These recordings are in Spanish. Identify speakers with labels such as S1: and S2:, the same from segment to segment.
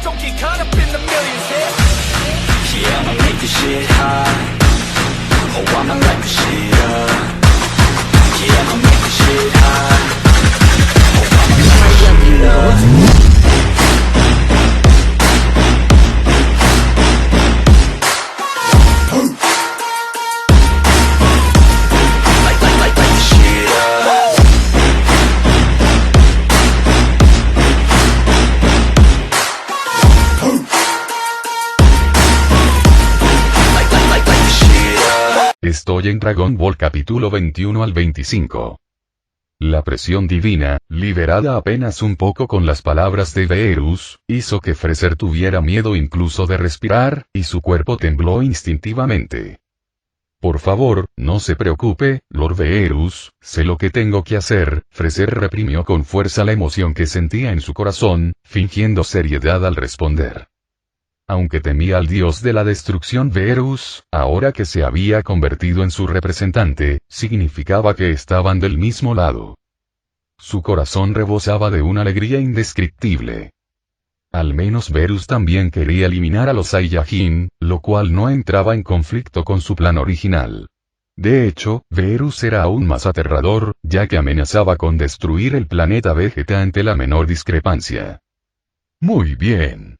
S1: don't get caught up in the millions,
S2: Yeah, I'ma make this shit hot. Oh, I'ma light this shit up. Yeah, I'ma make this shit hot. Oh, I'ma light this shit up.
S3: Estoy en Dragon Ball capítulo 21 al 25. La presión divina, liberada apenas un poco con las palabras de Beerus, hizo que Freezer tuviera miedo incluso de respirar, y su cuerpo tembló instintivamente. Por favor, no se preocupe, Lord Beerus, sé lo que tengo que hacer. Freezer reprimió con fuerza la emoción que sentía en su corazón, fingiendo seriedad al responder. Aunque temía al dios de la destrucción Beerus, ahora que se había convertido en su representante, significaba que estaban del mismo lado. Su corazón rebosaba de una alegría indescriptible. Al menos Beerus también quería eliminar a los Saiyajin, lo cual no entraba en conflicto con su plan original. De hecho, Beerus era aún más aterrador, ya que amenazaba con destruir el planeta Vegeta ante la menor discrepancia. Muy bien.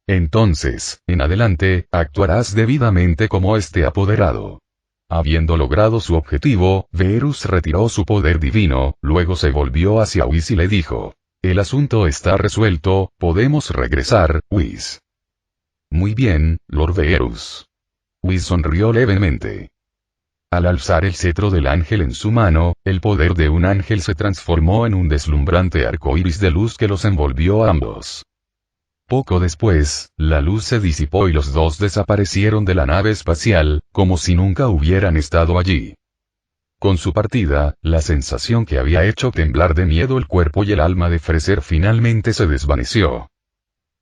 S3: Entonces, en adelante, actuarás debidamente como este apoderado. Habiendo logrado su objetivo, Beerus retiró su poder divino, luego se volvió hacia Whis y le dijo: el asunto está resuelto, podemos regresar, Whis. Muy bien, Lord Beerus. Whis sonrió levemente. Al alzar el cetro del ángel en su mano, el poder de un ángel se transformó en un deslumbrante arco iris de luz que los envolvió a ambos. Poco después, la luz se disipó y los dos desaparecieron de la nave espacial, como si nunca hubieran estado allí. Con su partida, la sensación que había hecho temblar de miedo el cuerpo y el alma de Freezer finalmente se desvaneció.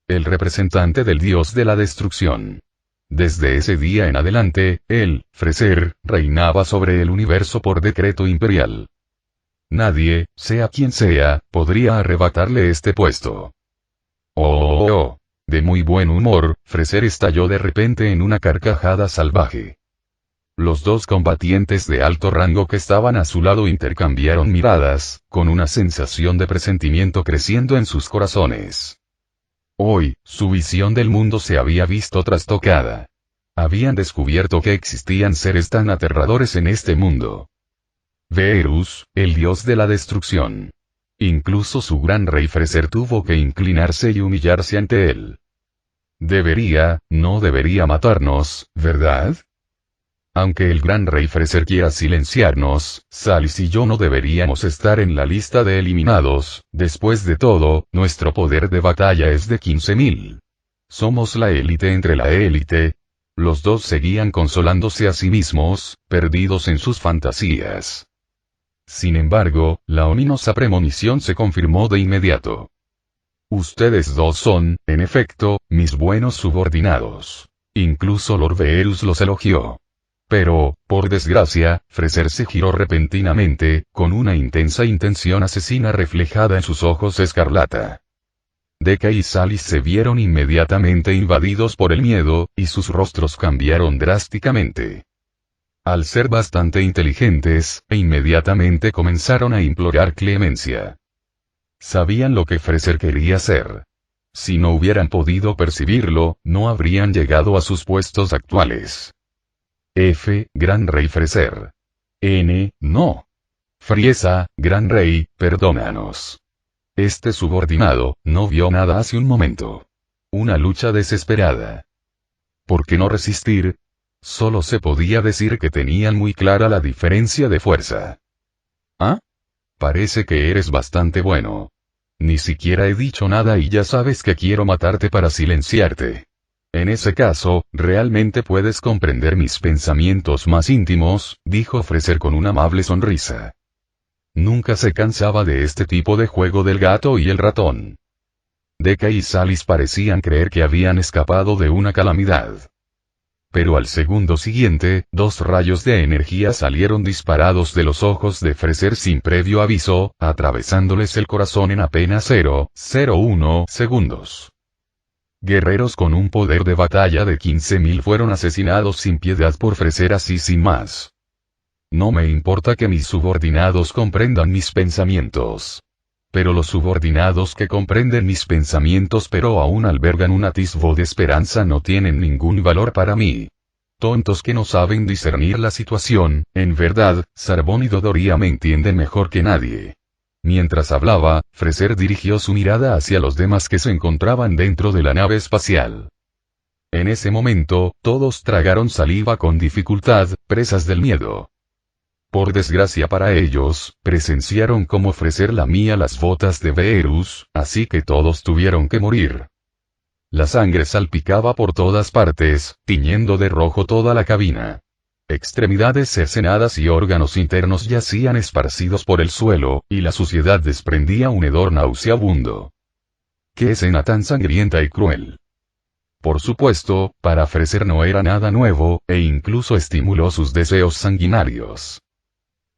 S3: El representante del dios de la destrucción. Desde ese día en adelante, él, Freezer, reinaba sobre el universo por decreto imperial. Nadie, sea quien sea, podría arrebatarle este puesto. Oh. De muy buen humor, Freezer estalló de repente en una carcajada salvaje. Los dos combatientes de alto rango que estaban a su lado intercambiaron miradas, con una sensación de presentimiento creciendo en sus corazones. Hoy, su visión del mundo se había visto trastocada. Habían descubierto que existían seres tan aterradores en este mundo. Beerus, el dios de la destrucción. Incluso su gran rey Freezer tuvo que inclinarse y humillarse ante él. No debería matarnos, ¿verdad? Aunque el gran rey Freezer quiera silenciarnos, Salis y yo no deberíamos estar en la lista de eliminados. Después de todo, nuestro poder de batalla es de 15.000. Somos la élite entre la élite. Los dos seguían consolándose a sí mismos, perdidos en sus fantasías. Sin embargo, la ominosa premonición se confirmó de inmediato. Ustedes dos son, en efecto, mis buenos subordinados. Incluso Lord Beerus los elogió. Pero, por desgracia, Freezer se giró repentinamente, con una intensa intención asesina reflejada en sus ojos escarlata. Deka y Salis se vieron inmediatamente invadidos por el miedo, y sus rostros cambiaron drásticamente. Al ser bastante inteligentes, inmediatamente comenzaron a implorar clemencia. Sabían lo que Freezer quería hacer. Si no hubieran podido percibirlo, no habrían llegado a sus puestos actuales. F. Gran Rey Freezer. N. No. Frieza, Gran Rey, perdónanos. Este subordinado, no vio nada hace un momento. Una lucha desesperada. ¿Por qué no resistir? Solo se podía decir que tenían muy clara la diferencia de fuerza. ¿Ah? Parece que eres bastante bueno. Ni siquiera he dicho nada y ya sabes que quiero matarte para silenciarte. En ese caso, realmente puedes comprender mis pensamientos más íntimos, dijo Freezer con una amable sonrisa. Nunca se cansaba de este tipo de juego del gato y el ratón. Deka y Salis parecían creer que habían escapado de una calamidad. Pero al segundo siguiente, dos rayos de energía salieron disparados de los ojos de Freezer sin previo aviso, atravesándoles el corazón en apenas 0,01 segundos. Guerreros con un poder de batalla de 15.000 fueron asesinados sin piedad por Freser así sin más. No me importa que mis subordinados comprendan mis pensamientos. Pero los subordinados que comprenden mis pensamientos pero aún albergan un atisbo de esperanza no tienen ningún valor para mí. Tontos que no saben discernir la situación, en verdad, Sarbón y Dodoria me entienden mejor que nadie. Mientras hablaba, Freser dirigió su mirada hacia los demás que se encontraban dentro de la nave espacial. En ese momento, todos tragaron saliva con dificultad, presas del miedo. Por desgracia para ellos, presenciaron cómo Freser lamía las botas de Beerus, así que todos tuvieron que morir. La sangre salpicaba por todas partes, tiñendo de rojo toda la cabina. Extremidades cercenadas y órganos internos yacían esparcidos por el suelo, y la suciedad desprendía un hedor nauseabundo. ¡Qué escena tan sangrienta y cruel! Por supuesto, para Freser no era nada nuevo, e incluso estimuló sus deseos sanguinarios.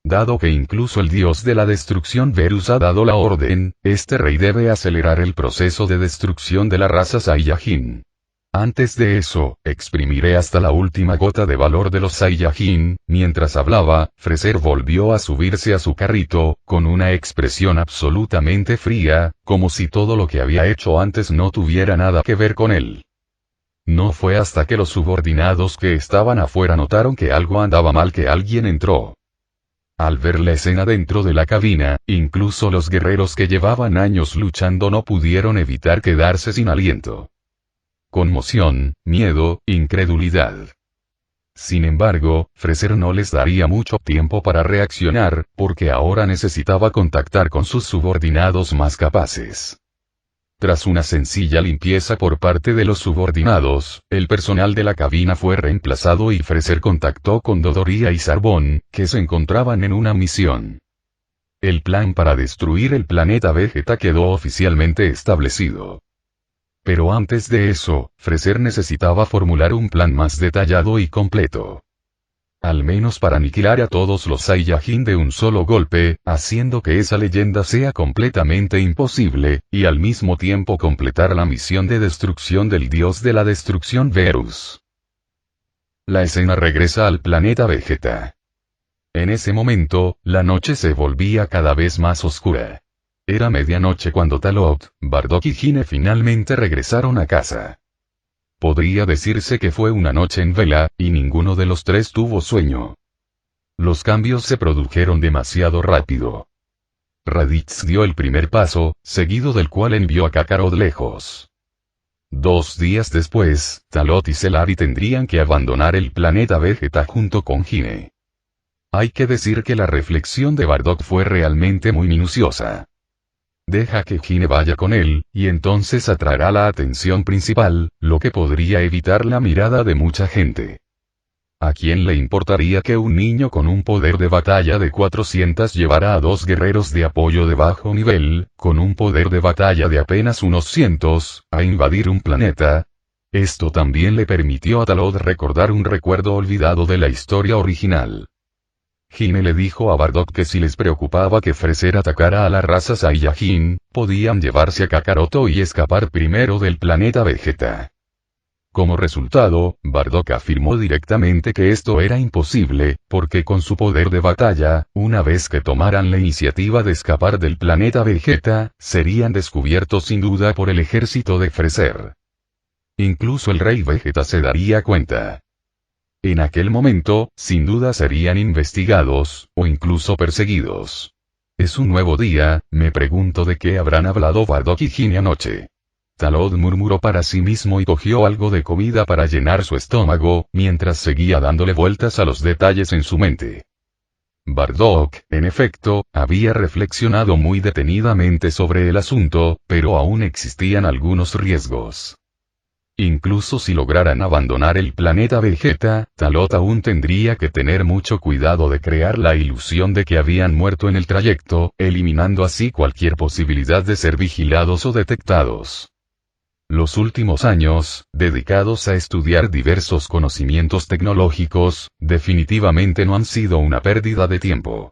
S3: Dado que incluso el dios de la destrucción Verus ha dado la orden, este rey debe acelerar el proceso de destrucción de la raza Saiyajin. Antes de eso, exprimiré hasta la última gota de valor de los Saiyajin. Mientras hablaba, Freser volvió a subirse a su carrito, con una expresión absolutamente fría, como si todo lo que había hecho antes no tuviera nada que ver con él. No fue hasta que los subordinados que estaban afuera notaron que algo andaba mal que alguien entró. Al ver la escena dentro de la cabina, incluso los guerreros que llevaban años luchando no pudieron evitar quedarse sin aliento. Conmoción, miedo, incredulidad. Sin embargo, Freser no les daría mucho tiempo para reaccionar, porque ahora necesitaba contactar con sus subordinados más capaces. Tras una sencilla limpieza por parte de los subordinados, el personal de la cabina fue reemplazado y Freser contactó con Dodoria y Sarbón, que se encontraban en una misión. El plan para destruir el planeta Vegeta quedó oficialmente establecido. Pero antes de eso, Freser necesitaba formular un plan más detallado y completo. Al menos para aniquilar a todos los Saiyajin de un solo golpe, haciendo que esa leyenda sea completamente imposible, y al mismo tiempo completar la misión de destrucción del dios de la destrucción Verus. La escena regresa al planeta Vegeta. En ese momento, la noche se volvía cada vez más oscura. Era medianoche cuando Talot, Bardock y Hine finalmente regresaron a casa. Podría decirse que fue una noche en vela, y ninguno de los tres tuvo sueño. Los cambios se produjeron demasiado rápido. Raditz dio el primer paso, seguido del cual envió a Kakarot lejos. 2 días después, Talot y Cellari tendrían que abandonar el planeta Vegeta junto con Hine. Hay que decir que la reflexión de Bardock fue realmente muy minuciosa. Deja que Hine vaya con él, y entonces atraerá la atención principal, lo que podría evitar la mirada de mucha gente. ¿A quién le importaría que un niño con un poder de batalla de 400 llevara a 2 guerreros de apoyo de bajo nivel, con un poder de batalla de apenas unos 100, a invadir un planeta? Esto también le permitió a Talot recordar un recuerdo olvidado de la historia original. Hine le dijo a Bardock que si les preocupaba que Freser atacara a la raza Saiyajin, podían llevarse a Kakaroto y escapar primero del planeta Vegeta. Como resultado, Bardock afirmó directamente que esto era imposible, porque con su poder de batalla, una vez que tomaran la iniciativa de escapar del planeta Vegeta, serían descubiertos sin duda por el ejército de Freser. Incluso el rey Vegeta se daría cuenta. En aquel momento, sin duda serían investigados, o incluso perseguidos. Es un nuevo día, me pregunto de qué habrán hablado Bardock y Hine anoche. Talot murmuró para sí mismo y cogió algo de comida para llenar su estómago, mientras seguía dándole vueltas a los detalles en su mente. Bardock, en efecto, había reflexionado muy detenidamente sobre el asunto, pero aún existían algunos riesgos. Incluso si lograran abandonar el planeta Vegeta, Talot aún tendría que tener mucho cuidado de crear la ilusión de que habían muerto en el trayecto, eliminando así cualquier posibilidad de ser vigilados o detectados. Los últimos años, dedicados a estudiar diversos conocimientos tecnológicos, definitivamente no han sido una pérdida de tiempo.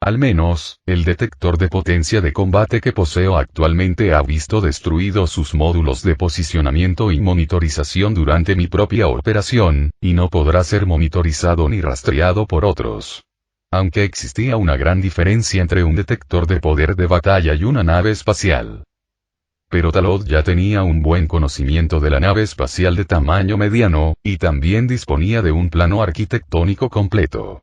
S3: Al menos, el detector de potencia de combate que poseo actualmente ha visto destruidos sus módulos de posicionamiento y monitorización durante mi propia operación, y no podrá ser monitorizado ni rastreado por otros. Aunque existía una gran diferencia entre un detector de poder de batalla y una nave espacial. Pero Talot ya tenía un buen conocimiento de la nave espacial de tamaño mediano, y también disponía de un plano arquitectónico completo.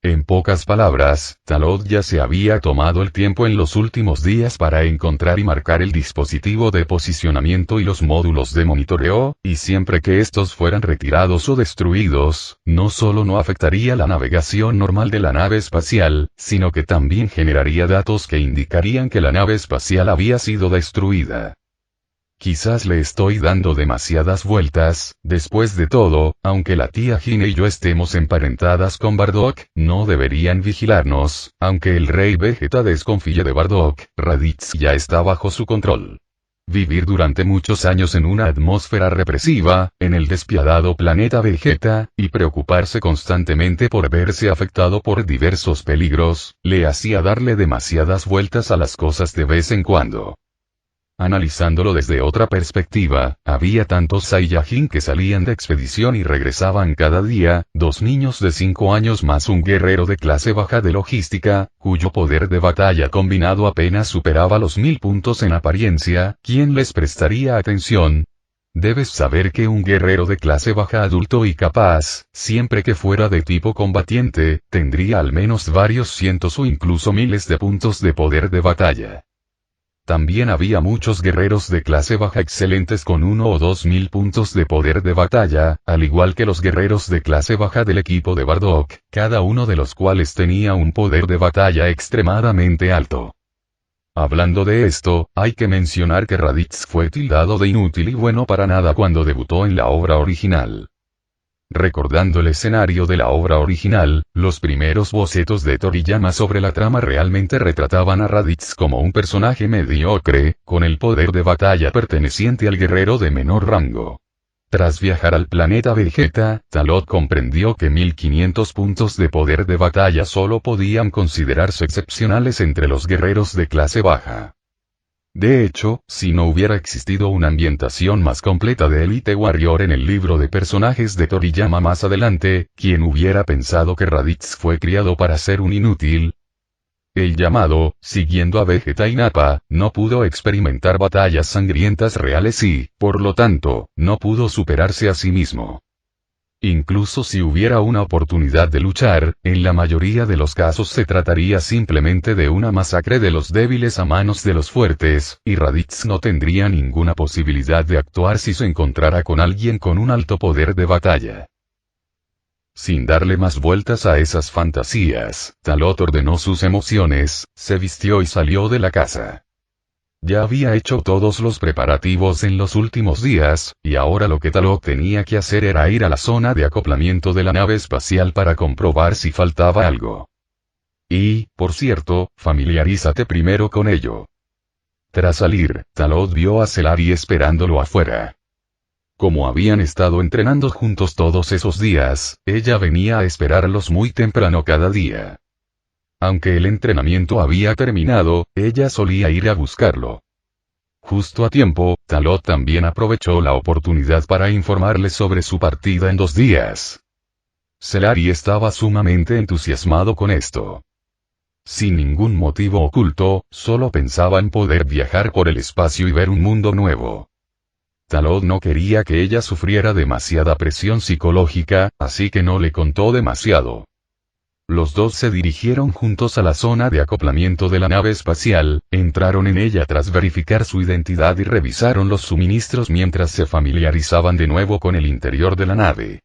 S3: En pocas palabras, Talot ya se había tomado el tiempo en los últimos días para encontrar y marcar el dispositivo de posicionamiento y los módulos de monitoreo, y siempre que estos fueran retirados o destruidos, no solo no afectaría la navegación normal de la nave espacial, sino que también generaría datos que indicarían que la nave espacial había sido destruida. Quizás le estoy dando demasiadas vueltas, después de todo, aunque la tía Gine y yo estemos emparentadas con Bardock, no deberían vigilarnos, aunque el rey Vegeta desconfíe de Bardock, Raditz ya está bajo su control. Vivir durante muchos años en una atmósfera represiva, en el despiadado planeta Vegeta, y preocuparse constantemente por verse afectado por diversos peligros, le hacía darle demasiadas vueltas a las cosas de vez en cuando. Analizándolo desde otra perspectiva, había tantos Saiyajin que salían de expedición y regresaban cada día, 2 niños de 5 años más un guerrero de clase baja de logística, cuyo poder de batalla combinado apenas superaba los 1000 puntos en apariencia, ¿quién les prestaría atención? Debes saber que un guerrero de clase baja adulto y capaz, siempre que fuera de tipo combatiente, tendría al menos varios cientos o incluso miles de puntos de poder de batalla. También había muchos guerreros de clase baja excelentes con 1 o 2000 puntos de poder de batalla, al igual que los guerreros de clase baja del equipo de Bardock, cada uno de los cuales tenía un poder de batalla extremadamente alto. Hablando de esto, hay que mencionar que Raditz fue tildado de inútil y bueno para nada cuando debutó en la obra original. Recordando el escenario de la obra original, los primeros bocetos de Toriyama sobre la trama realmente retrataban a Raditz como un personaje mediocre, con el poder de batalla perteneciente al guerrero de menor rango. Tras viajar al planeta Vegeta, Talot comprendió que 1500 puntos de poder de batalla solo podían considerarse excepcionales entre los guerreros de clase baja. De hecho, si no hubiera existido una ambientación más completa de Elite Warrior en el libro de personajes de Toriyama más adelante, ¿quién hubiera pensado que Raditz fue criado para ser un inútil? El llamado, siguiendo a Vegeta y Nappa, no pudo experimentar batallas sangrientas reales y, por lo tanto, no pudo superarse a sí mismo. Incluso si hubiera una oportunidad de luchar, en la mayoría de los casos se trataría simplemente de una masacre de los débiles a manos de los fuertes, y Raditz no tendría ninguna posibilidad de actuar si se encontrara con alguien con un alto poder de batalla. Sin darle más vueltas a esas fantasías, Talot ordenó sus emociones, se vistió y salió de la casa. Ya había hecho todos los preparativos en los últimos días, y ahora lo que Talot tenía que hacer era ir a la zona de acoplamiento de la nave espacial para comprobar si faltaba algo. Y, por cierto, familiarízate primero con ello. Tras salir, Talot vio a Celarí esperándolo afuera. Como habían estado entrenando juntos todos esos días, ella venía a esperarlos muy temprano cada día. Aunque el entrenamiento había terminado, ella solía ir a buscarlo. Justo a tiempo, Talot también aprovechó la oportunidad para informarle sobre su partida en 2 días. Celarí estaba sumamente entusiasmado con esto. Sin ningún motivo oculto, solo pensaba en poder viajar por el espacio y ver un mundo nuevo. Talot no quería que ella sufriera demasiada presión psicológica, así que no le contó demasiado. Los dos se dirigieron juntos a la zona de acoplamiento de la nave espacial, entraron en ella tras verificar su identidad y revisaron los suministros mientras se familiarizaban de nuevo con el interior de la nave.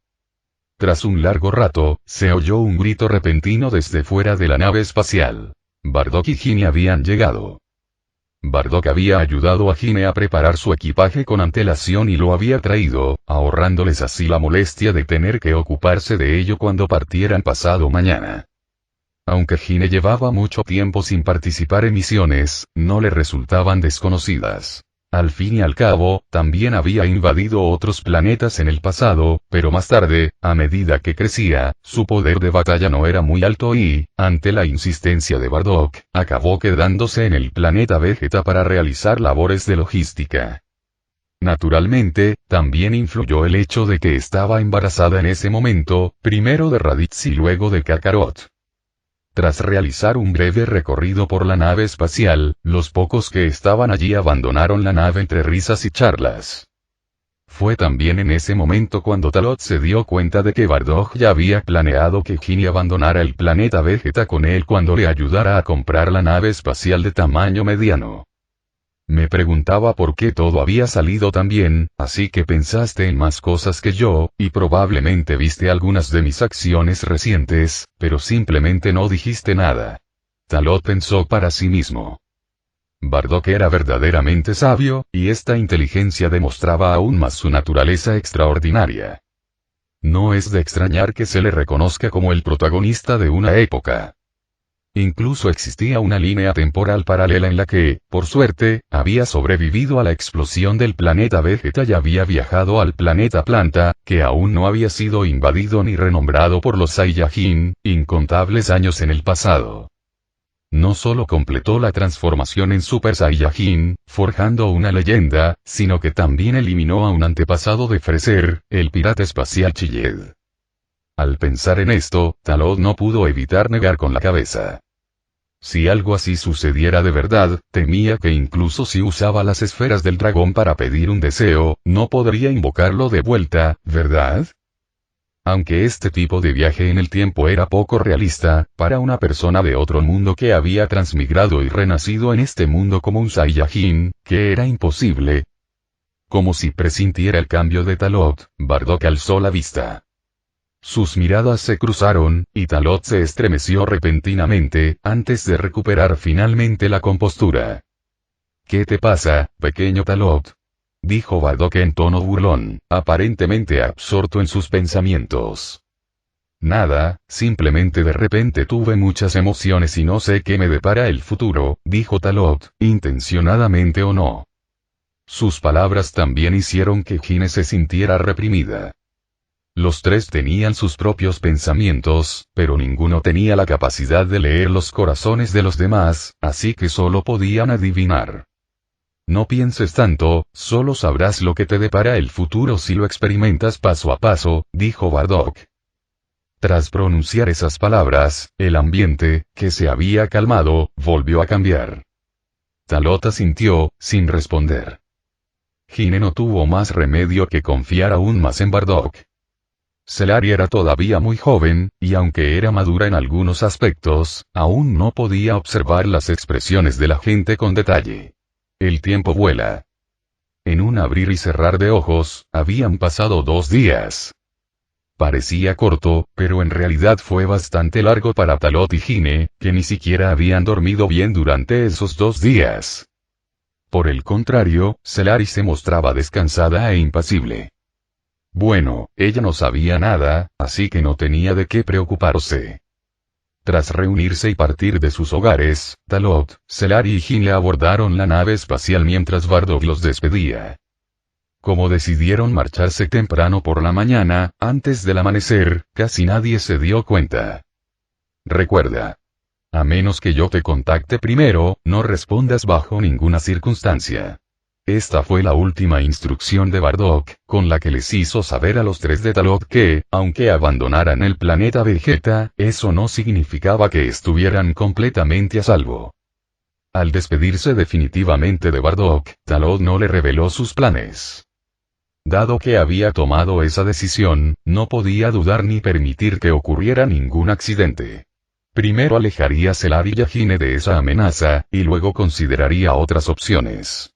S3: Tras un largo rato, se oyó un grito repentino desde fuera de la nave espacial. Bardock y Gine habían llegado. Bardock había ayudado a Gine a preparar su equipaje con antelación y lo había traído, ahorrándoles así la molestia de tener que ocuparse de ello cuando partieran pasado mañana. Aunque Gine llevaba mucho tiempo sin participar en misiones, no le resultaban desconocidas. Al fin y al cabo, también había invadido otros planetas en el pasado, pero más tarde, a medida que crecía, su poder de batalla no era muy alto y, ante la insistencia de Bardock, acabó quedándose en el planeta Vegeta para realizar labores de logística. Naturalmente, también influyó el hecho de que estaba embarazada en ese momento, primero de Raditz y luego de Kakarot. Tras realizar un breve recorrido por la nave espacial, los pocos que estaban allí abandonaron la nave entre risas y charlas. Fue también en ese momento cuando Talot se dio cuenta de que Bardock ya había planeado que Gini abandonara el planeta Vegeta con él cuando le ayudara a comprar la nave espacial de tamaño mediano. Me preguntaba por qué todo había salido tan bien, así que pensaste en más cosas que yo, y probablemente viste algunas de mis acciones recientes, pero simplemente no dijiste nada. Talot pensó para sí mismo. Bardock era verdaderamente sabio, y esta inteligencia demostraba aún más su naturaleza extraordinaria. No es de extrañar que se le reconozca como el protagonista de una época. Incluso existía una línea temporal paralela en la que, por suerte, había sobrevivido a la explosión del planeta Vegeta y había viajado al planeta Planta, que aún no había sido invadido ni renombrado por los Saiyajin, incontables años en el pasado. No solo completó la transformación en Super Saiyajin, forjando una leyenda, sino que también eliminó a un antepasado de Freezer, el pirata espacial Chilled. Al pensar en esto, Talot no pudo evitar negar con la cabeza. Si algo así sucediera de verdad, temía que incluso si usaba las esferas del dragón para pedir un deseo, no podría invocarlo de vuelta, ¿verdad? Aunque este tipo de viaje en el tiempo era poco realista, para una persona de otro mundo que había transmigrado y renacido en este mundo como un Saiyajin, que era imposible. Como si presintiera el cambio de Talot, Bardock alzó la vista. Sus miradas se cruzaron, y Talot se estremeció repentinamente, antes de recuperar finalmente la compostura. ¿Qué te pasa, pequeño Talot?, dijo Bardock en tono burlón, aparentemente absorto en sus pensamientos. Nada, simplemente de repente tuve muchas emociones y no sé qué me depara el futuro, dijo Talot, intencionadamente o no. Sus palabras también hicieron que Gine se sintiera reprimida. Los tres tenían sus propios pensamientos, pero ninguno tenía la capacidad de leer los corazones de los demás, así que solo podían adivinar. No pienses tanto, solo sabrás lo que te depara el futuro si lo experimentas paso a paso, dijo Bardock. Tras pronunciar esas palabras, el ambiente, que se había calmado, volvió a cambiar. Talot asintió, sin responder. Gine no tuvo más remedio que confiar aún más en Bardock. Celarí era todavía muy joven, y aunque era madura en algunos aspectos, aún no podía observar las expresiones de la gente con detalle. El tiempo vuela. En un abrir y cerrar de ojos, habían pasado 2 días. Parecía corto, pero en realidad fue bastante largo para Talot y Gine, que ni siquiera habían dormido bien durante esos 2 días. Por el contrario, Celarí se mostraba descansada e impasible. Bueno, ella no sabía nada, así que no tenía de qué preocuparse. Tras reunirse y partir de sus hogares, Talot, Celarí y Gine abordaron la nave espacial mientras Bardock los despedía. Como decidieron marcharse temprano por la mañana, antes del amanecer, casi nadie se dio cuenta. Recuerda. A menos que yo te contacte primero, no respondas bajo ninguna circunstancia. Esta fue la última instrucción de Bardock, con la que les hizo saber a los tres de Talot que, aunque abandonaran el planeta Vegeta, eso no significaba que estuvieran completamente a salvo. Al despedirse definitivamente de Bardock, Talot no le reveló sus planes. Dado que había tomado esa decisión, no podía dudar ni permitir que ocurriera ningún accidente. Primero alejaría a Celarí y a Gine de esa amenaza, y luego consideraría otras opciones.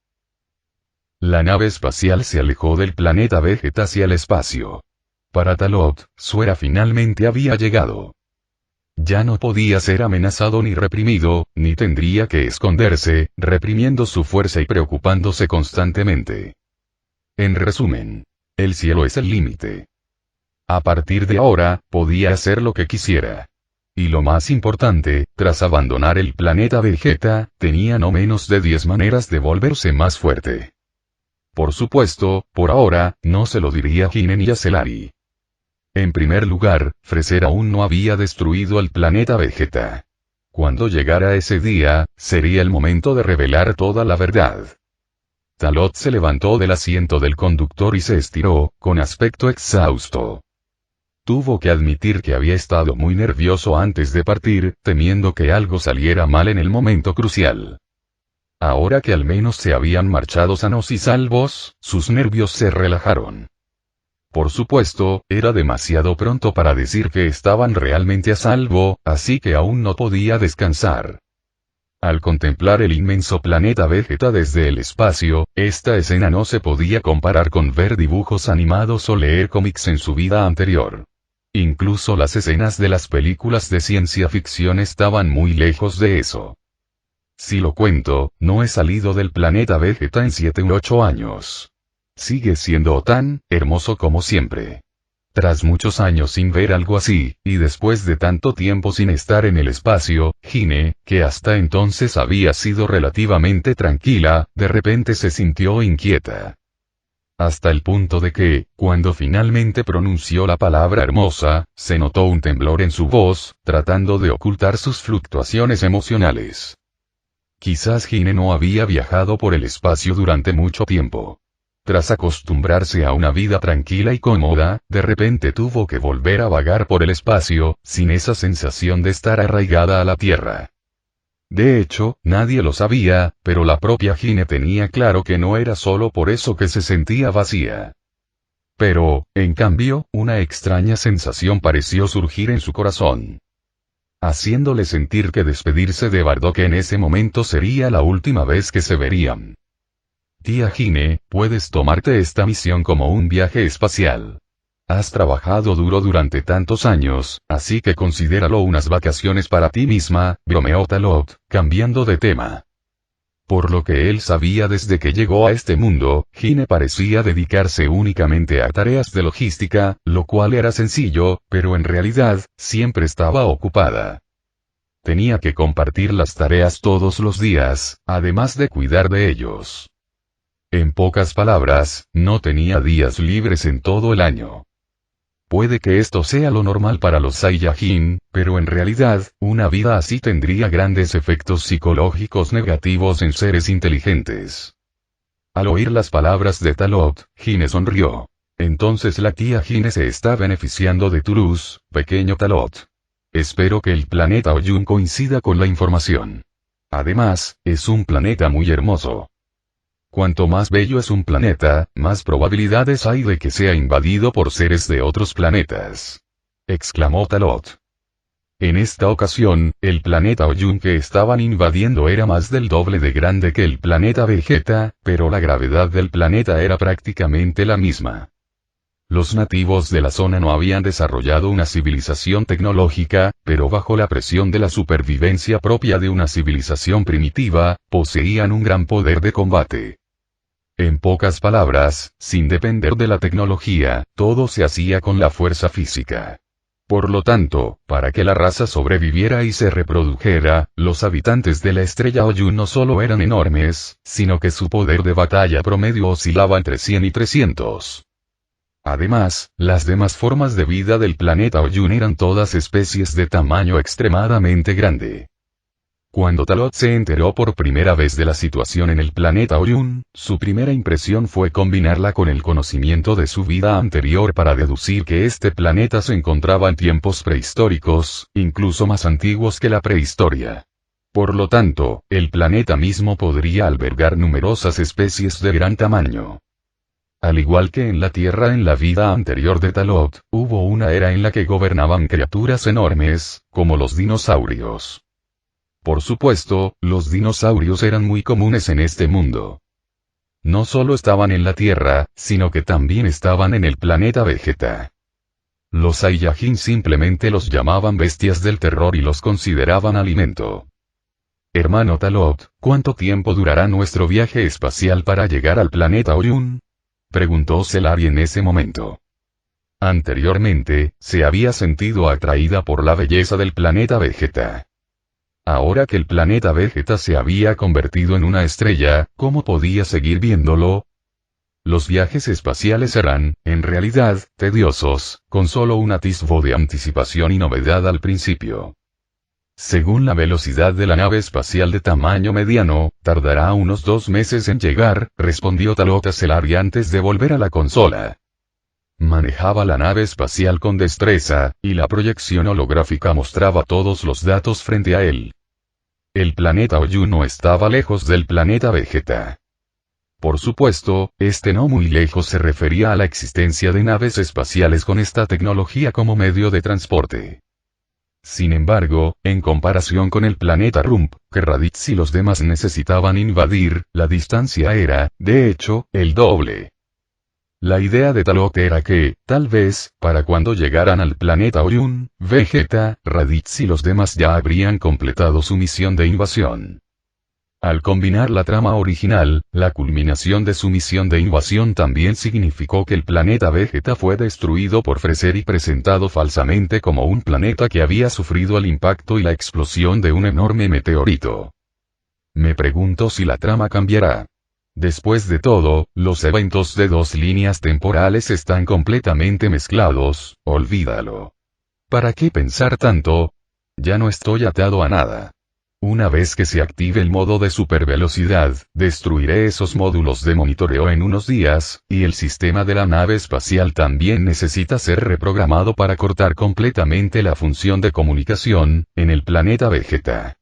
S3: La nave espacial se alejó del planeta Vegeta hacia el espacio. Para Talot, su era finalmente había llegado. Ya no podía ser amenazado ni reprimido, ni tendría que esconderse, reprimiendo su fuerza y preocupándose constantemente. En resumen, el cielo es el límite. A partir de ahora, podía hacer lo que quisiera. Y lo más importante, tras abandonar el planeta Vegeta, tenía no menos de 10 maneras de volverse más fuerte. Por supuesto, por ahora, no se lo diría a Hine ni a Celarí. En primer lugar, Freser aún no había destruido el planeta Vegeta. Cuando llegara ese día, sería el momento de revelar toda la verdad. Talot se levantó del asiento del conductor y se estiró, con aspecto exhausto. Tuvo que admitir que había estado muy nervioso antes de partir, temiendo que algo saliera mal en el momento crucial. Ahora que al menos se habían marchado sanos y salvos, sus nervios se relajaron. Por supuesto, era demasiado pronto para decir que estaban realmente a salvo, así que aún no podía descansar. Al contemplar el inmenso planeta Vegeta desde el espacio, esta escena no se podía comparar con ver dibujos animados o leer cómics en su vida anterior. Incluso las escenas de las películas de ciencia ficción estaban muy lejos de eso. Si lo cuento, no he salido del planeta Vegeta en 7 u 8 años. Sigue siendo tan hermoso como siempre. Tras muchos años sin ver algo así, y después de tanto tiempo sin estar en el espacio, Hine, que hasta entonces había sido relativamente tranquila, de repente se sintió inquieta. Hasta el punto de que, cuando finalmente pronunció la palabra hermosa, se notó un temblor en su voz, tratando de ocultar sus fluctuaciones emocionales. Quizás Hine no había viajado por el espacio durante mucho tiempo. Tras acostumbrarse a una vida tranquila y cómoda, de repente tuvo que volver a vagar por el espacio, sin esa sensación de estar arraigada a la Tierra. De hecho, nadie lo sabía, pero la propia Hine tenía claro que no era solo por eso que se sentía vacía. Pero, en cambio, una extraña sensación pareció surgir en su corazón, haciéndole sentir que despedirse de Bardock en ese momento sería la última vez que se verían. Tía Hine, puedes tomarte esta misión como un viaje espacial. Has trabajado duro durante tantos años, así que considéralo unas vacaciones para ti misma, bromeó Talot, cambiando de tema. Por lo que él sabía desde que llegó a este mundo, Hine parecía dedicarse únicamente a tareas de logística, lo cual era sencillo, pero en realidad, siempre estaba ocupada. Tenía que compartir las tareas todos los días, además de cuidar de ellos. En pocas palabras, no tenía días libres en todo el año. Puede que esto sea lo normal para los Saiyajin, pero en realidad, una vida así tendría grandes efectos psicológicos negativos en seres inteligentes. Al oír las palabras de Talot, Hine sonrió. Entonces la tía Hine se está beneficiando de tu luz, pequeño Talot. Espero que el planeta Oyun coincida con la información. Además, es un planeta muy hermoso. Cuanto más bello es un planeta, más probabilidades hay de que sea invadido por seres de otros planetas. Exclamó Talot. En esta ocasión, el planeta Oyun que estaban invadiendo era más del doble de grande que el planeta Vegeta, pero la gravedad del planeta era prácticamente la misma. Los nativos de la zona no habían desarrollado una civilización tecnológica, pero bajo la presión de la supervivencia propia de una civilización primitiva, poseían un gran poder de combate. En pocas palabras, sin depender de la tecnología, todo se hacía con la fuerza física. Por lo tanto, para que la raza sobreviviera y se reprodujera, los habitantes de la estrella Oyun no solo eran enormes, sino que su poder de batalla promedio oscilaba entre 100 y 300. Además, las demás formas de vida del planeta Oyun eran todas especies de tamaño extremadamente grande. Cuando Talot se enteró por primera vez de la situación en el planeta Oyun, su primera impresión fue combinarla con el conocimiento de su vida anterior para deducir que este planeta se encontraba en tiempos prehistóricos, incluso más antiguos que la prehistoria. Por lo tanto, el planeta mismo podría albergar numerosas especies de gran tamaño. Al igual que en la Tierra en la vida anterior de Talot, hubo una era en la que gobernaban criaturas enormes, como los dinosaurios. Por supuesto, los dinosaurios eran muy comunes en este mundo. No solo estaban en la Tierra, sino que también estaban en el planeta Vegeta. Los Saiyajin simplemente los llamaban bestias del terror y los consideraban alimento. Hermano Talot, ¿cuánto tiempo durará nuestro viaje espacial para llegar al planeta Oyun? Preguntó Celarí en ese momento. Anteriormente, se había sentido atraída por la belleza del planeta Vegeta. Ahora que el planeta Vegeta se había convertido en una estrella, ¿cómo podía seguir viéndolo? los viajes espaciales serán, en realidad, tediosos, con solo un atisbo de anticipación y novedad al principio. Según la velocidad de la nave espacial de tamaño mediano, tardará unos 2 meses en llegar, respondió Talot a Celari antes de volver a la consola. Manejaba la nave espacial con destreza, y la proyección holográfica mostraba todos los datos frente a él. El planeta Oyu no estaba lejos del planeta Vegeta. Por supuesto, este no muy lejos se refería a la existencia de naves espaciales con esta tecnología como medio de transporte. Sin embargo, en comparación con el planeta Rump, que Raditz y los demás necesitaban invadir, la distancia era, de hecho, el doble. La idea de Talot era que, tal vez, para cuando llegaran al planeta Orion, Vegeta, Raditz y los demás ya habrían completado su misión de invasión. Al combinar la trama original, la culminación de su misión de invasión también significó que el planeta Vegeta fue destruido por Freezer y presentado falsamente como un planeta que había sufrido el impacto y la explosión de un enorme meteorito. Me pregunto si la trama cambiará. Después de todo, los eventos de 2 líneas temporales están completamente mezclados, olvídalo. ¿Para qué pensar tanto? Ya no estoy atado a nada. Una vez que se active el modo de supervelocidad, destruiré esos módulos de monitoreo en unos días, y el sistema de la nave espacial también necesita ser reprogramado para cortar completamente la función de comunicación, en el planeta Vegeta.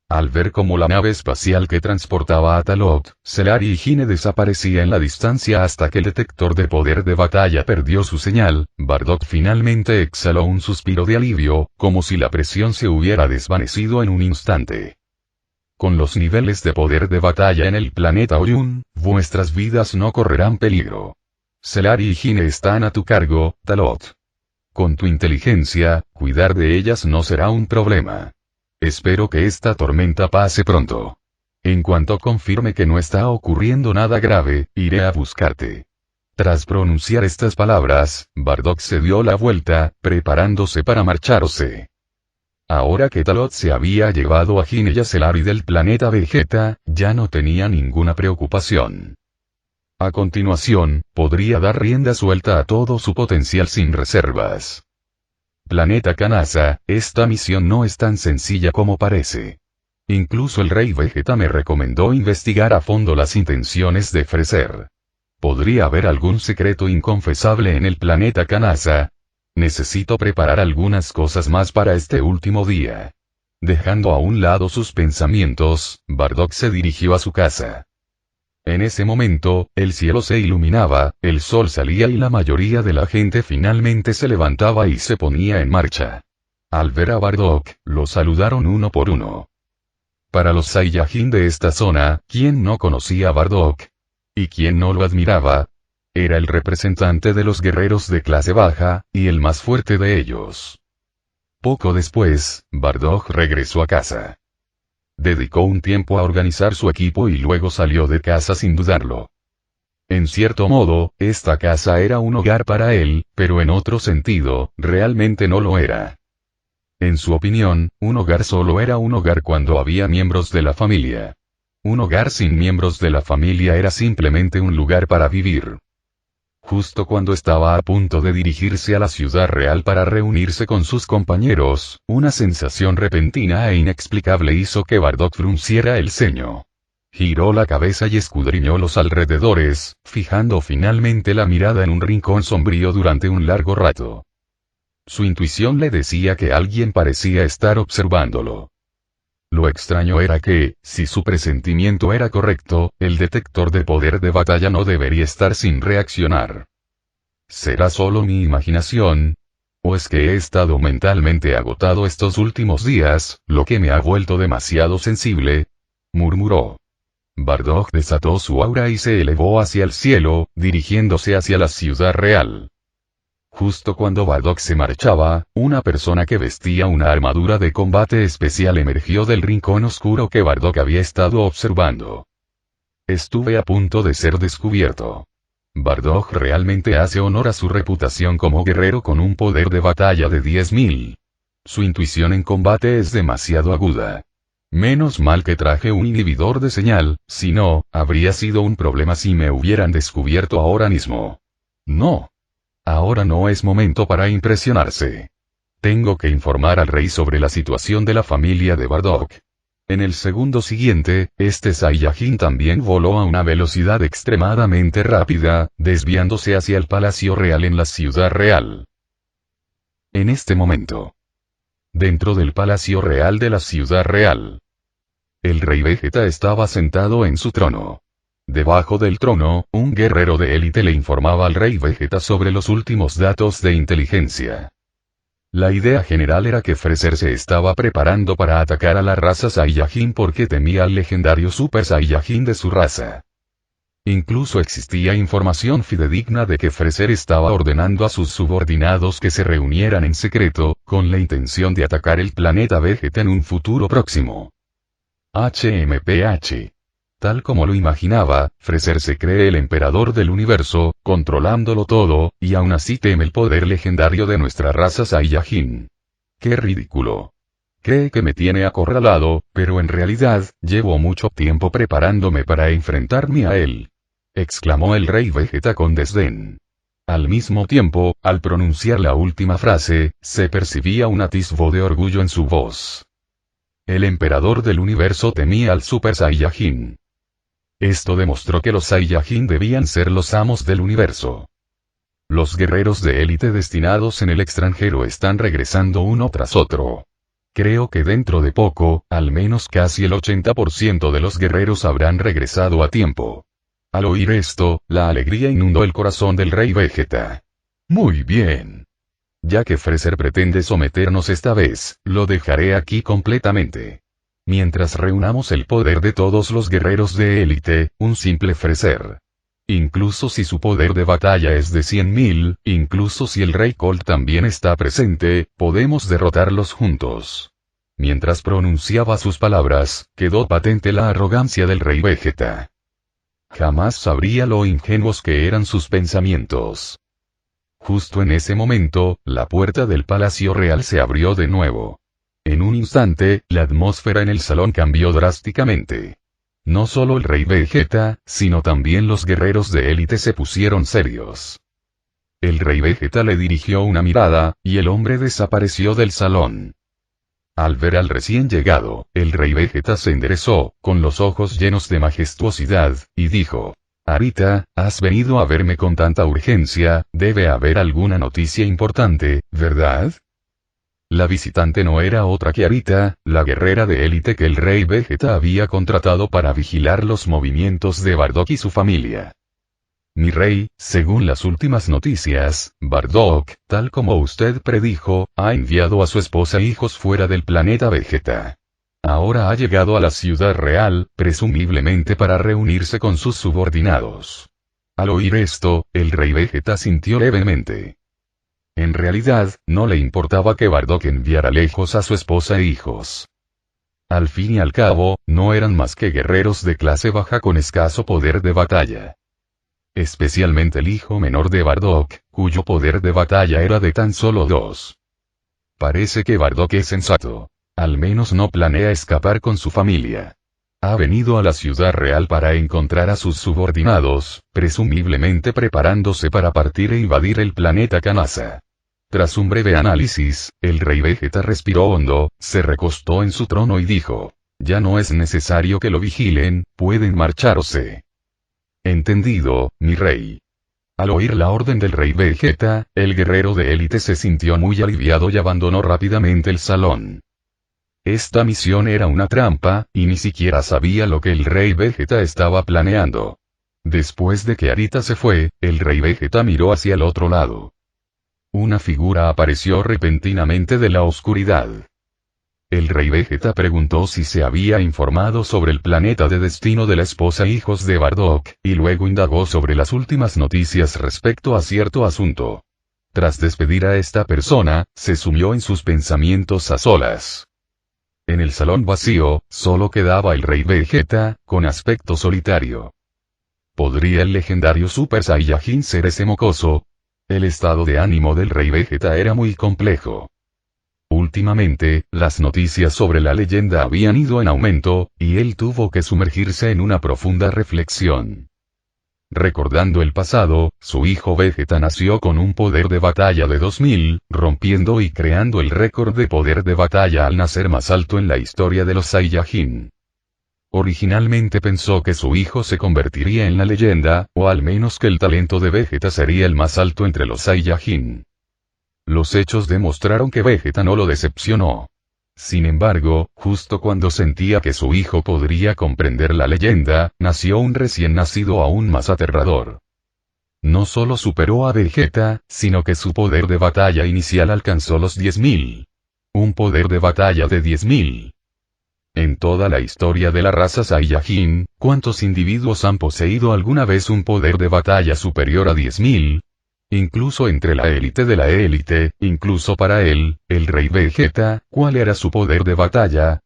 S3: Al ver cómo la nave espacial que transportaba a Talot, Celari y Gine desaparecía en la distancia hasta que el detector de poder de batalla perdió su señal, Bardock finalmente exhaló un suspiro de alivio, como si la presión se hubiera desvanecido en un instante. Con los niveles de poder de batalla en el planeta Orion, vuestras vidas no correrán peligro. Celari y Gine están a tu cargo, Talot. Con tu inteligencia, cuidar de ellas no será un problema. Espero que esta tormenta pase pronto. En cuanto confirme que no está ocurriendo nada grave, iré a buscarte. Tras pronunciar estas palabras, Bardock se dio la vuelta, preparándose para marcharse. Ahora que Talot se había llevado a Gine y a Celari del planeta Vegeta, ya no tenía ninguna preocupación. A continuación, podría dar rienda suelta a todo su potencial sin reservas. Planeta Kanasa, esta misión no es tan sencilla como parece. Incluso el Rey Vegeta me recomendó investigar a fondo las intenciones de Freezer. ¿Podría haber algún secreto inconfesable en el planeta Kanasa? Necesito preparar algunas cosas más para este último día. Dejando a un lado sus pensamientos, Bardock se dirigió a su casa. En ese momento, el cielo se iluminaba, el sol salía y la mayoría de la gente finalmente se levantaba y se ponía en marcha. Al ver a Bardock, lo saludaron uno por uno. Para los Saiyajin de esta zona, ¿quién no conocía a Bardock? ¿Y quién no lo admiraba? Era el representante de los guerreros de clase baja, y el más fuerte de ellos. Poco después, Bardock regresó a casa. Dedicó un tiempo a organizar su equipo y luego salió de casa sin dudarlo. En cierto modo, esta casa era un hogar para él, pero en otro sentido, realmente no lo era. En su opinión, un hogar solo era un hogar cuando había miembros de la familia. Un hogar sin miembros de la familia era simplemente un lugar para vivir. Justo cuando estaba a punto de dirigirse a la ciudad real para reunirse con sus compañeros, una sensación repentina e inexplicable hizo que Bardock frunciera el ceño. Giró la cabeza y escudriñó los alrededores, fijando finalmente la mirada en un rincón sombrío durante un largo rato. Su intuición le decía que alguien parecía estar observándolo. Lo extraño era que, si su presentimiento era correcto, el detector de poder de batalla no debería estar sin reaccionar. ¿Será solo mi imaginación? ¿O es que he estado mentalmente agotado estos últimos días, lo que me ha vuelto demasiado sensible? Murmuró. Bardock desató su aura y se elevó hacia el cielo, dirigiéndose hacia la ciudad real. Justo cuando Bardock se marchaba, una persona que vestía una armadura de combate especial emergió del rincón oscuro que Bardock había estado observando. Estuve a punto de ser descubierto. Bardock realmente hace honor a su reputación como guerrero con un poder de batalla de 10.000. Su intuición en combate es demasiado aguda. Menos mal que traje un inhibidor de señal, si no, habría sido un problema si me hubieran descubierto ahora mismo. No. Ahora no es momento para impresionarse. Tengo que informar al rey sobre la situación de la familia de Bardock. En el segundo siguiente, este Saiyajin también voló a una velocidad extremadamente rápida, desviándose hacia el Palacio Real en la Ciudad Real. En este momento, dentro del Palacio Real de la Ciudad Real, el Rey Vegeta estaba sentado en su trono. Debajo del trono, un guerrero de élite le informaba al Rey Vegeta sobre los últimos datos de inteligencia. La idea general era que Freezer se estaba preparando para atacar a la raza Saiyajin porque temía al legendario Super Saiyajin de su raza. Incluso existía información fidedigna de que Freezer estaba ordenando a sus subordinados que se reunieran en secreto, con la intención de atacar el planeta Vegeta en un futuro próximo. HMPH. Tal como lo imaginaba, Freezer se cree el emperador del universo, controlándolo todo, y aún así teme el poder legendario de nuestra raza Saiyajin. ¡Qué ridículo! Cree que me tiene acorralado, pero en realidad, llevo mucho tiempo preparándome para enfrentarme a él. Exclamó el Rey Vegeta con desdén. Al mismo tiempo, al pronunciar la última frase, se percibía un atisbo de orgullo en su voz. El emperador del universo temía al Super Saiyajin. Esto demostró que los Saiyajin debían ser los amos del universo. Los guerreros de élite destinados en el extranjero están regresando uno tras otro. Creo que dentro de poco, al menos casi el 80% de los guerreros habrán regresado a tiempo. Al oír esto, la alegría inundó el corazón del Rey Vegeta. Muy bien. Ya que Freezer pretende someternos esta vez, lo dejaré aquí completamente. Mientras reunamos el poder de todos los guerreros de élite, un simple Freezer. Incluso si su poder de batalla es de 100.000, incluso si el Rey Colt también está presente, podemos derrotarlos juntos. Mientras pronunciaba sus palabras, quedó patente la arrogancia del Rey Vegeta. Jamás sabría lo ingenuos que eran sus pensamientos. Justo en ese momento, la puerta del Palacio Real se abrió de nuevo. En un instante, la atmósfera en el salón cambió drásticamente. No solo el Rey Vegeta, sino también los guerreros de élite se pusieron serios. El Rey Vegeta le dirigió una mirada, y el hombre desapareció del salón. Al ver al recién llegado, el Rey Vegeta se enderezó, con los ojos llenos de majestuosidad, y dijo: «Arita, has venido a verme con tanta urgencia, debe haber alguna noticia importante, ¿verdad?». La visitante no era otra que Arita, la guerrera de élite que el Rey Vegeta había contratado para vigilar los movimientos de Bardock y su familia. Mi rey, según las últimas noticias, Bardock, tal como usted predijo, ha enviado a su esposa e hijos fuera del planeta Vegeta. Ahora ha llegado a la Ciudad Real, presumiblemente para reunirse con sus subordinados. Al oír esto, el Rey Vegeta sintió levemente. En realidad, no le importaba que Bardock enviara lejos a su esposa e hijos. Al fin y al cabo, no eran más que guerreros de clase baja con escaso poder de batalla. Especialmente el hijo menor de Bardock, cuyo poder de batalla era de tan solo 2. Parece que Bardock es sensato. Al menos no planea escapar con su familia. Ha venido a la Ciudad Real para encontrar a sus subordinados, presumiblemente preparándose para partir e invadir el planeta Kanasa. Tras un breve análisis, el Rey Vegeta respiró hondo, se recostó en su trono y dijo: «Ya no es necesario que lo vigilen, pueden marcharse». «Entendido, mi rey». Al oír la orden del Rey Vegeta, el guerrero de élite se sintió muy aliviado y abandonó rápidamente el salón. Esta misión era una trampa, y ni siquiera sabía lo que el Rey Vegeta estaba planeando. Después de que Arita se fue, el Rey Vegeta miró hacia el otro lado. Una figura apareció repentinamente de la oscuridad. El Rey Vegeta preguntó si se había informado sobre el planeta de destino de la esposa e hijos de Bardock, y luego indagó sobre las últimas noticias respecto a cierto asunto. Tras despedir a esta persona, se sumió en sus pensamientos a solas. En el salón vacío, solo quedaba el Rey Vegeta, con aspecto solitario. ¿Podría el legendario Super Saiyajin ser ese mocoso? El estado de ánimo del Rey Vegeta era muy complejo. últimamente, las noticias sobre la leyenda habían ido en aumento, y él tuvo que sumergirse en una profunda reflexión. Recordando el pasado, su hijo Vegeta nació con un poder de batalla de 2000, rompiendo y creando el récord de poder de batalla al nacer más alto en la historia de los Saiyajin. Originalmente pensó que su hijo se convertiría en la leyenda, o al menos que el talento de Vegeta sería el más alto entre los Saiyajin. Los hechos demostraron que Vegeta no lo decepcionó. Sin embargo, justo cuando sentía que su hijo podría comprender la leyenda, nació un recién nacido aún más aterrador. No solo superó a Vegeta, sino que su poder de batalla inicial alcanzó los 10.000. Un poder de batalla de 10.000. En toda la historia de la raza Saiyajin, ¿cuántos individuos han poseído alguna vez un poder de batalla superior a 10.000? Incluso entre la élite de la élite, incluso para él, el rey Vegeta, ¿cuál era su poder de batalla?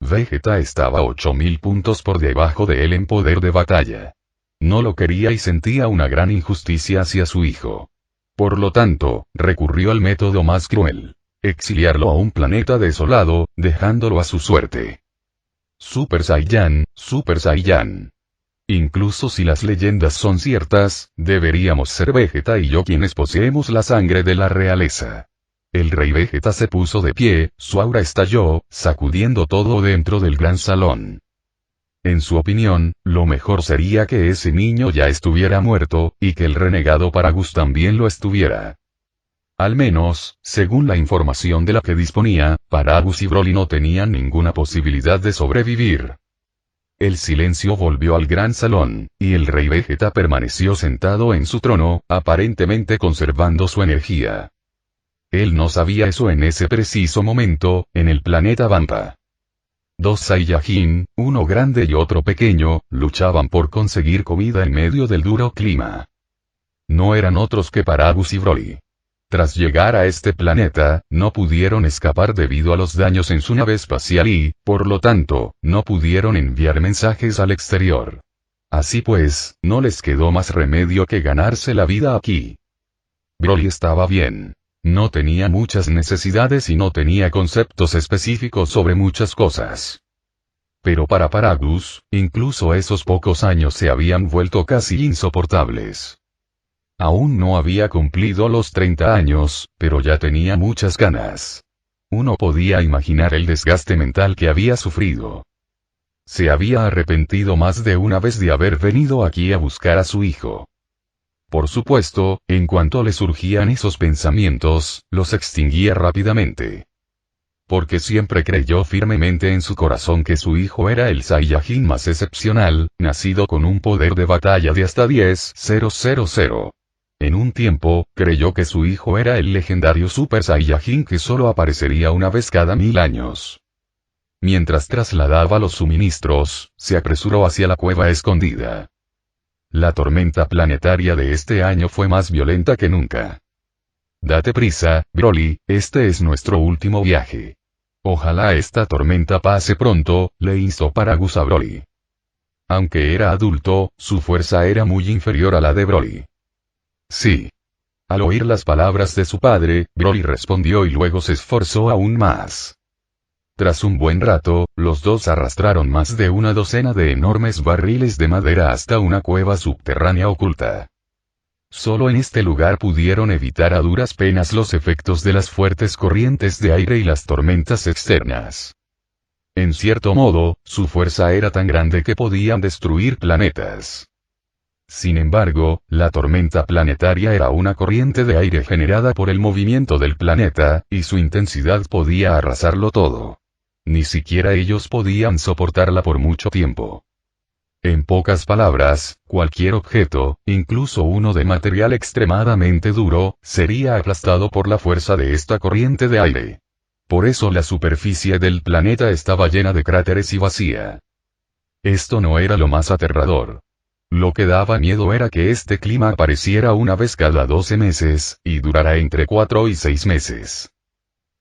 S3: Vegeta estaba 8.000 puntos por debajo de él en poder de batalla. No lo quería y sentía una gran injusticia hacia su hijo. Por lo tanto, recurrió al método más cruel: exiliarlo a un planeta desolado, dejándolo a su suerte. Super Saiyan, Super Saiyan. Incluso si las leyendas son ciertas, deberíamos ser Vegeta y yo quienes poseemos la sangre de la realeza. El rey Vegeta se puso de pie, su aura estalló, sacudiendo todo dentro del gran salón. En su opinión, lo mejor sería que ese niño ya estuviera muerto, y que el renegado Paragus también lo estuviera. Al menos, según la información de la que disponía, Paragus y Broly no tenían ninguna posibilidad de sobrevivir. El silencio volvió al gran salón, y el rey Vegeta permaneció sentado en su trono, aparentemente conservando su energía. Él no sabía eso en ese preciso momento, en el planeta Vampa. Dos Saiyajin, uno grande y otro pequeño, luchaban por conseguir comida en medio del duro clima. No eran otros que Paragus y Broly. Tras llegar a este planeta, no pudieron escapar debido a los daños en su nave espacial y, por lo tanto, no pudieron enviar mensajes al exterior. Así pues, no les quedó más remedio que ganarse la vida aquí. Broly estaba bien. No tenía muchas necesidades y no tenía conceptos específicos sobre muchas cosas. Pero para Paragus, incluso esos pocos años se habían vuelto casi insoportables. Aún no había cumplido los 30 años, pero ya tenía muchas ganas. Uno podía imaginar el desgaste mental que había sufrido. Se había arrepentido más de una vez de haber venido aquí a buscar a su hijo. Por supuesto, en cuanto le surgían esos pensamientos, los extinguía rápidamente. Porque siempre creyó firmemente en su corazón que su hijo era el Saiyajin más excepcional, nacido con un poder de batalla de hasta 10.000. En un tiempo, creyó que su hijo era el legendario Super Saiyajin que solo aparecería una vez cada 1000 años. Mientras trasladaba los suministros, se apresuró hacia la cueva escondida. La tormenta planetaria de este año fue más violenta que nunca. Date prisa, Broly, este es nuestro último viaje. Ojalá esta tormenta pase pronto, le instó Paragus a Broly. Aunque era adulto, su fuerza era muy inferior a la de Broly. Sí. Al oír las palabras de su padre, Broly respondió y luego se esforzó aún más. Tras un buen rato, los dos arrastraron más de una docena de enormes barriles de madera hasta una cueva subterránea oculta. Solo en este lugar pudieron evitar a duras penas los efectos de las fuertes corrientes de aire y las tormentas externas. En cierto modo, su fuerza era tan grande que podían destruir planetas. Sin embargo, la tormenta planetaria era una corriente de aire generada por el movimiento del planeta, y su intensidad podía arrasarlo todo. Ni siquiera ellos podían soportarla por mucho tiempo. En pocas palabras, cualquier objeto, incluso uno de material extremadamente duro, sería aplastado por la fuerza de esta corriente de aire. Por eso la superficie del planeta estaba llena de cráteres y vacía. Esto no era lo más aterrador. Lo que daba miedo era que este clima apareciera una vez cada 12 meses, y durara entre 4 y 6 meses.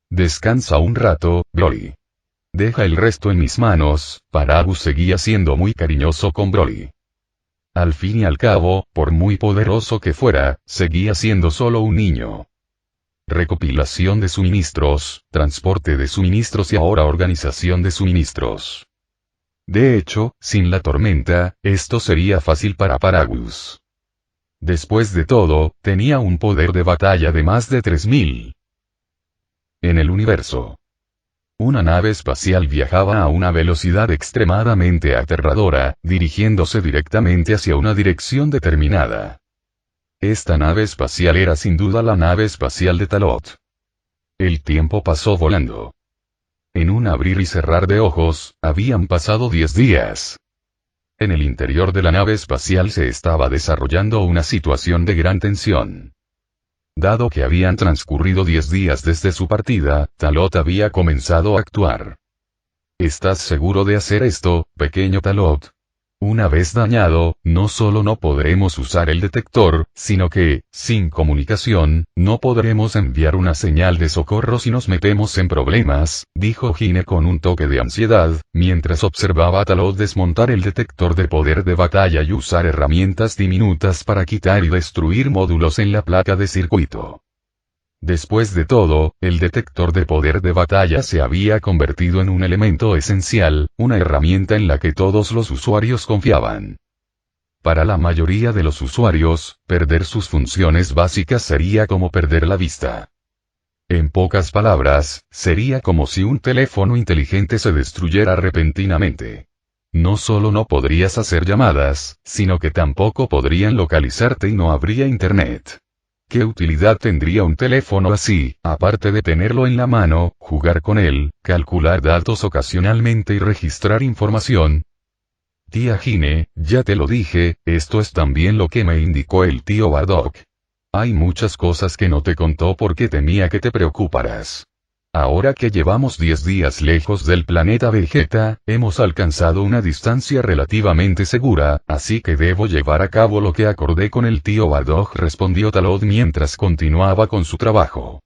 S3: Descansa un rato, Broly. Deja el resto en mis manos. Paragus seguía siendo muy cariñoso con Broly. Al fin y al cabo, por muy poderoso que fuera, seguía siendo solo un niño. recopilación de suministros, transporte de suministros y ahora organización de suministros. De hecho, sin la tormenta, esto sería fácil para Paragus. Después de todo, tenía un poder de batalla de más de 3000. En el universo. Una nave espacial viajaba a una velocidad extremadamente aterradora, dirigiéndose directamente hacia una dirección determinada. Esta nave espacial era sin duda la nave espacial de Talot. El tiempo pasó volando. En un abrir y cerrar de ojos, habían pasado 10 días. En el interior de la nave espacial se estaba desarrollando una situación de gran tensión. Dado que habían transcurrido 10 días desde su partida, Talot había comenzado a actuar. ¿Estás seguro de hacer esto, pequeño Talot? Una vez dañado, no solo no podremos usar el detector, sino que, sin comunicación, no podremos enviar una señal de socorro si nos metemos en problemas, dijo Gine con un toque de ansiedad, mientras observaba a Talot desmontar el detector de poder de batalla y usar herramientas diminutas para quitar y destruir módulos en la placa de circuito. Después de todo, el detector de poder de batalla se había convertido en un elemento esencial, una herramienta en la que todos los usuarios confiaban. Para la mayoría de los usuarios, perder sus funciones básicas sería como perder la vista. En pocas palabras, sería como si un teléfono inteligente se destruyera repentinamente. No solo no podrías hacer llamadas, sino que tampoco podrían localizarte y no habría internet. ¿Qué utilidad tendría un teléfono así, aparte de tenerlo en la mano, jugar con él, calcular datos ocasionalmente y registrar información? Tía Gine, ya te lo dije, esto es también lo que me indicó el tío Bardock. Hay muchas cosas que no te contó porque temía que te preocuparas. Ahora que llevamos 10 días lejos del planeta Vegeta, hemos alcanzado una distancia relativamente segura, así que debo llevar a cabo lo que acordé con el tío Bardock, respondió Talot mientras continuaba con su trabajo.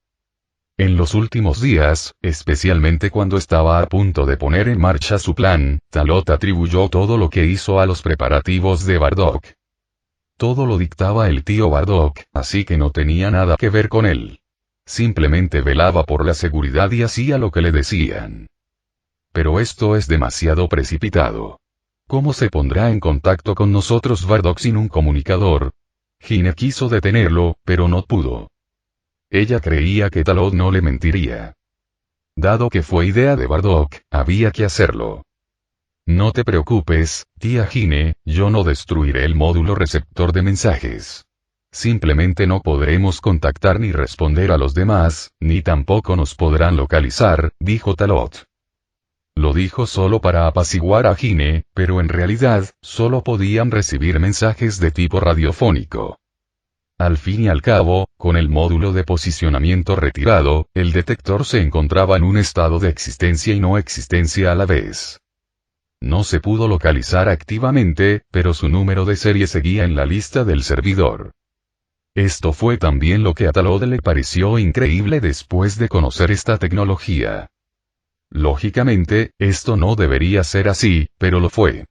S3: En los últimos días, especialmente cuando estaba a punto de poner en marcha su plan, Talot atribuyó todo lo que hizo a los preparativos de Bardock. Todo lo dictaba el tío Bardock, así que no tenía nada que ver con él. Simplemente velaba por la seguridad y hacía lo que le decían. Pero esto es demasiado precipitado. ¿Cómo se pondrá en contacto con nosotros Bardock sin un comunicador? Gine quiso detenerlo, pero no pudo. Ella creía que Talot no le mentiría. Dado que fue idea de Bardock, había que hacerlo. No te preocupes, tía Gine, yo no destruiré el módulo receptor de mensajes. Simplemente no podremos contactar ni responder a los demás, ni tampoco nos podrán localizar, dijo Talot. Lo dijo solo para apaciguar a Gine, pero en realidad, solo podían recibir mensajes de tipo radiofónico. Al fin y al cabo, con el módulo de posicionamiento retirado, el detector se encontraba en un estado de existencia y no existencia a la vez. No se pudo localizar activamente, pero su número de serie seguía en la lista del servidor. Esto fue también lo que a Talot le pareció increíble después de conocer esta tecnología. Lógicamente, esto no debería ser así, pero lo fue.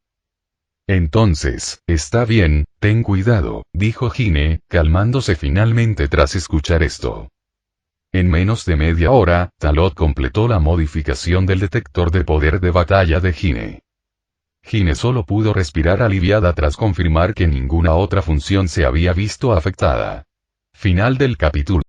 S3: Entonces, está bien, ten cuidado, dijo Gine, calmándose finalmente tras escuchar esto. En menos de media hora, Talot completó la modificación del detector de poder de batalla de Gine. Gine solo pudo respirar aliviada tras confirmar que ninguna otra función se había visto afectada. Final del capítulo.